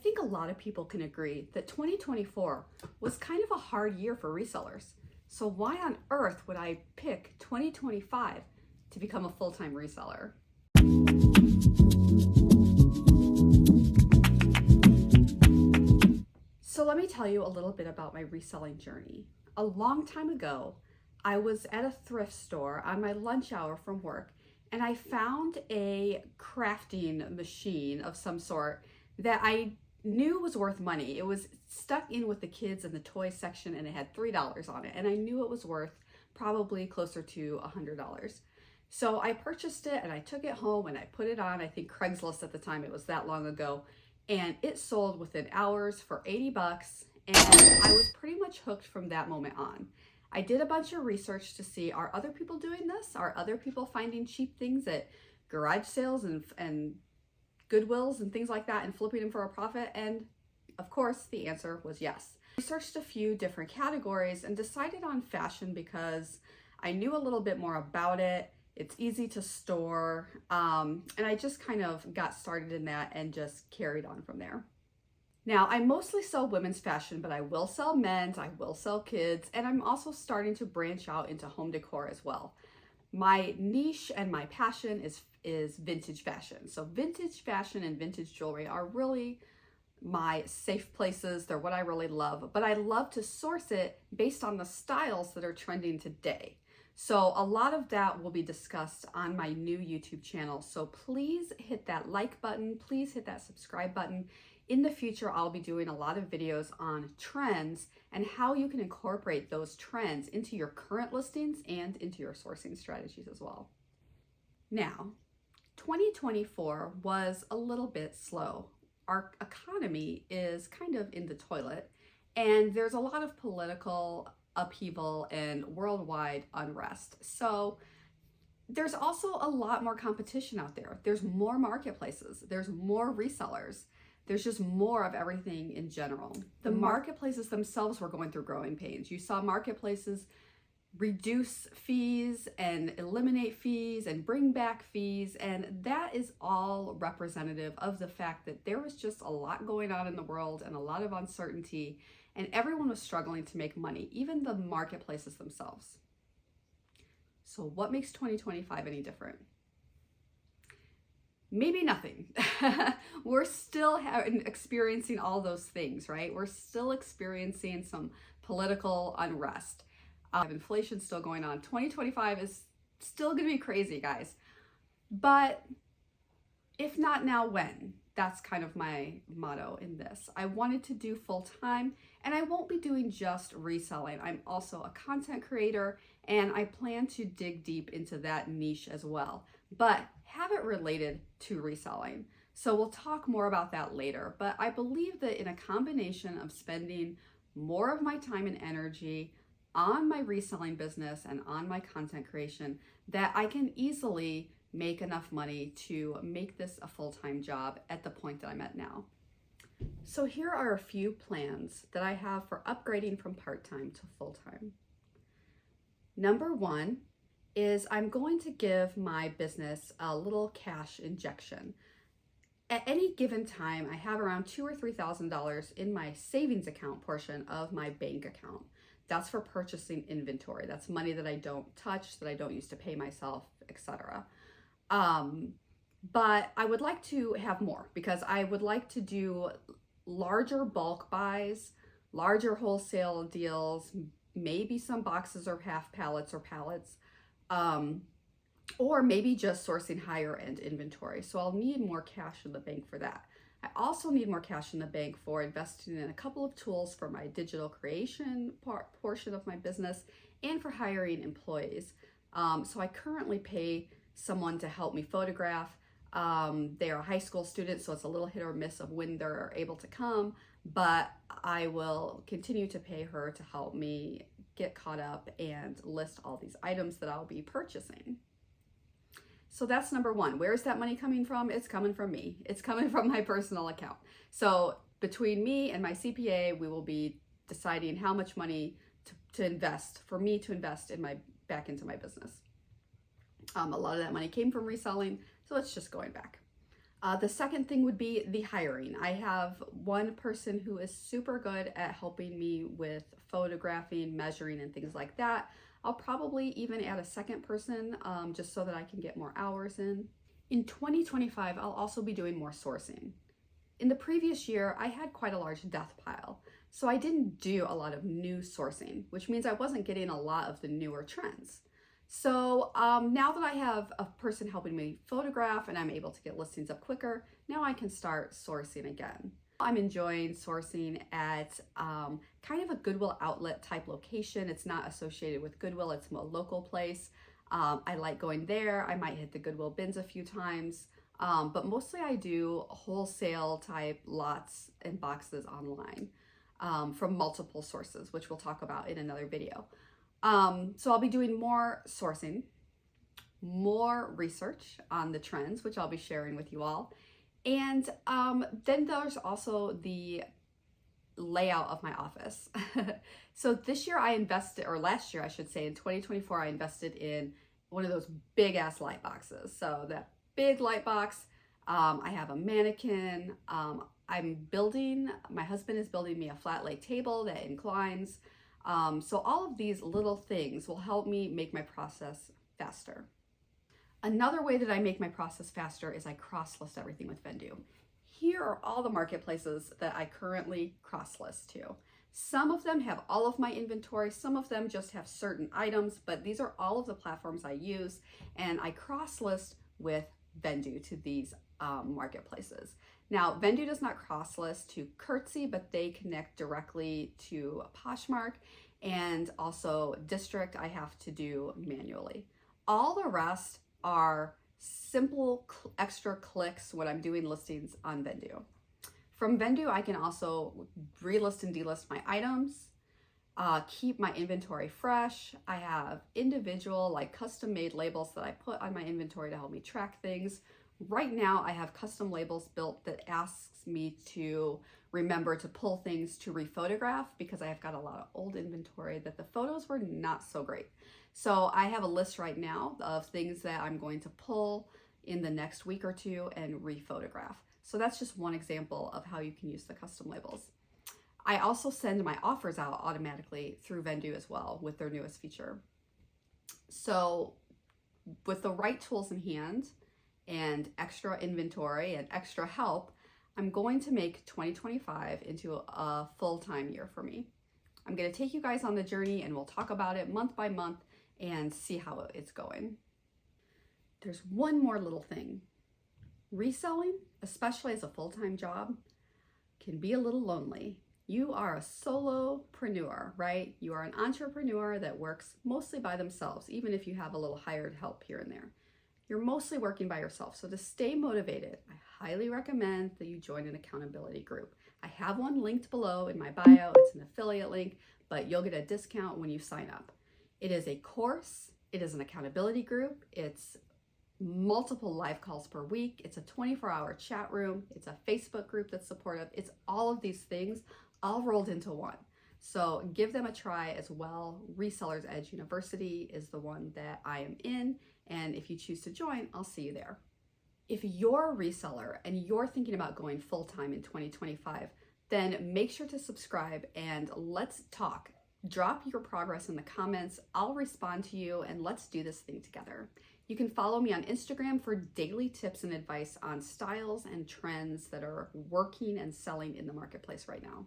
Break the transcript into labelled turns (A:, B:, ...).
A: think a lot of people can agree that 2024 was kind of a hard year for resellers. So why on earth would I pick 2025 to become a full-time reseller? So let me tell you a little bit about my reselling journey. A long time ago, I was at a thrift store on my lunch hour from work, and I found a crafting machine of some sort that I knew was worth money. It was stuck in with the kids in the toy section, and it had $3 on it, and I knew it was worth probably closer to $100. So I purchased it and I took it home and I put it on, I think Craigslist at the time, it was that long ago, and it sold within hours for 80 bucks, and I was pretty much hooked from that moment on. I did a bunch of research to see, are other people doing this? Are other people finding cheap things at garage sales and Goodwills and things like that and flipping them for a profit? And of course, the answer was yes. I researched a few different categories and decided on fashion because I knew a little bit more about it. It's easy to store, and I just kind of got started in that and just carried on from there. Now, I mostly sell women's fashion, but I will sell men's, I will sell kids, and I'm also starting to branch out into home decor as well. My niche and my passion is vintage fashion. So vintage fashion and vintage jewelry are really my safe places. They're what I really love, but I love to source it based on the styles that are trending today. So a lot of that will be discussed on my new YouTube channel. So please hit that like button, please hit that subscribe button. In the future, I'll be doing a lot of videos on trends and how you can incorporate those trends into your current listings and into your sourcing strategies as well. Now, 2024 was a little bit slow. Our economy is kind of in the toilet, and there's a lot of political upheaval and worldwide unrest. So there's also a lot more competition out there. There's more marketplaces, there's more resellers, there's just more of everything in general. The marketplaces themselves were going through growing pains. You saw marketplaces reduce fees and eliminate fees and bring back fees, and that is all representative of the fact that there was just a lot going on in the world and a lot of uncertainty, and everyone was struggling to make money, even the marketplaces themselves. So what makes 2025 any different? Maybe nothing. We're still experiencing all those things, right? We're still experiencing some political unrest. Inflation still going on. 2025 is still gonna be crazy, guys. But if not now, when? That's kind of my motto in this. I wanted to do full-time, and I won't be doing just reselling. I'm also a content creator, and I plan to dig deep into that niche as well, but have it related to reselling. So we'll talk more about that later, but I believe that in a combination of spending more of my time and energy on my reselling business and on my content creation, that I can easily make enough money to make this a full-time job at the point that I'm at now. So here are a few plans that I have for upgrading from part-time to full-time. Number one is I'm going to give my business a little cash injection. At any given time, I have around $2,000 or $3,000 in my savings account portion of my bank account. That's for purchasing inventory. That's money that I don't touch, that I don't use to pay myself, etc. But I would like to have more, because I would like to do larger bulk buys, larger wholesale deals, maybe some boxes or half pallets or pallets, or maybe just sourcing higher end inventory. So I'll need more cash in the bank for that. I also need more cash in the bank for investing in a couple of tools for my digital creation portion of my business and for hiring employees. So I currently pay someone to help me photograph. They are a high school student, so it's a little hit or miss of when they're able to come, but I will continue to pay her to help me get caught up and list all these items that I'll be purchasing. So that's number one. Where's that money coming from? It's coming from me. It's coming from my personal account. So between me and my CPA, we will be deciding how much money to invest, for me to invest in back into my business. A lot of that money came from reselling, so it's just going back. The second thing would be the hiring. I have one person who is super good at helping me with photographing, measuring, and things like that. I'll probably even add a second person just so that I can get more hours in. In 2025, I'll also be doing more sourcing. In the previous year, I had quite a large death pile, so I didn't do a lot of new sourcing, which means I wasn't getting a lot of the newer trends. So now that I have a person helping me photograph and I'm able to get listings up quicker, now I can start sourcing again. I'm enjoying sourcing at kind of a Goodwill outlet type location. It's not associated with Goodwill, it's a local place. I like going there. I might hit the Goodwill bins a few times, but mostly I do wholesale type lots and boxes online from multiple sources, which we'll talk about in another video. So I'll be doing more sourcing, more research on the trends, which I'll be sharing with you all. And then there's also the layout of my office. So this year I invested, or last year I should say, in 2024, I invested in one of those big ass light boxes. So that big light box, I have a mannequin. My husband is building me a flat lay table that inclines. So all of these little things will help me make my process faster. Another way that I make my process faster is I cross-list everything with Vendoo. Here are all the marketplaces that I currently cross-list to. Some of them have all of my inventory, some of them just have certain items, but these are all of the platforms I use, and I cross-list with Vendoo to these marketplaces. Now, Vendoo does not cross-list to Curtsy, but they connect directly to Poshmark, and also District I have to do manually. All the rest are simple extra clicks when I'm doing listings on Vendoo. From Vendoo, I can also relist and delist my items, keep my inventory fresh. I have individual, like custom made labels that I put on my inventory to help me track things. Right now, I have custom labels built that asks me to remember to pull things to rephotograph because I have got a lot of old inventory that the photos were not so great. So I have a list right now of things that I'm going to pull in the next week or two and rephotograph. So that's just one example of how you can use the custom labels. I also send my offers out automatically through Vendoo as well with their newest feature. So with the right tools in hand and extra inventory and extra help, I'm going to make 2025 into a full-time year for me. I'm going to take you guys on the journey and we'll talk about it month by month and see how it's going. There's one more little thing. Reselling, especially as a full-time job, can be a little lonely. You are a solopreneur, right? You are an entrepreneur that works mostly by themselves, even if you have a little hired help here and there. You're mostly working by yourself. So to stay motivated, I highly recommend that you join an accountability group. I have one linked below in my bio. It's an affiliate link, but you'll get a discount when you sign up. It is a course. It is an accountability group. It's multiple live calls per week. It's a 24-hour chat room. It's a Facebook group that's supportive. It's all of these things all rolled into one. So give them a try as well. Resellers Edge University is the one that I am in. And if you choose to join, I'll see you there. If you're a reseller and you're thinking about going full-time in 2025, then make sure to subscribe and let's talk. Drop your progress in the comments. I'll respond to you and let's do this thing together. You can follow me on Instagram for daily tips and advice on styles and trends that are working and selling in the marketplace right now.